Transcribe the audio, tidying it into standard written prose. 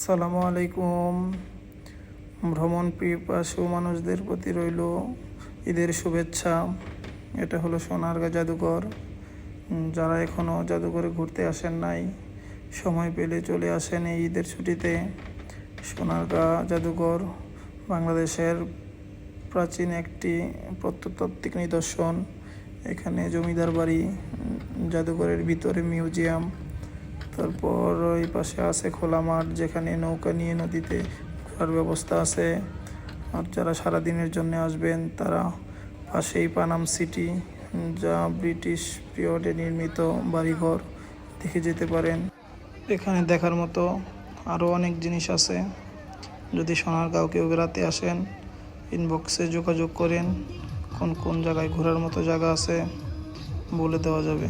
আসসালামু আলাইকুম। ভ্রমণ পিপাসু মানুষদের প্রতি রইল ঈদের শুভেচ্ছা। এটা হলো সোনারগাঁ জাদুঘর। যারা এখনও জাদুঘরে ঘুরতে আসেন নাই, সময় পেলে চলে আসেন এই ঈদের ছুটিতে। সোনারগাঁ জাদুঘর বাংলাদেশের প্রাচীন একটি প্রত্নতাত্ত্বিক নিদর্শন। এখানে জমিদার বাড়ি, জাদুঘরের ভিতরে মিউজিয়াম, তারপর ওই পাশে আছে খোলা মাঠ, যেখানে নৌকা নিয়ে নদীতে ঘোরার ব্যবস্থা আছে। আর যারা সারাদিনের জন্য আসবেন তারা পাশেই পানাম সিটি, যা ব্রিটিশ পিরিয়ডে নির্মিত বাড়িঘর, দেখে যেতে পারেন। এখানে দেখার মতো আরও অনেক জিনিস আছে। যদি সোনারগাঁও কেউ বেড়াতে আসেন, ইনবক্সে যোগাযোগ করেন, কোন কোন জায়গায় ঘোরার মতো জায়গা আছে বলে দেওয়া যাবে।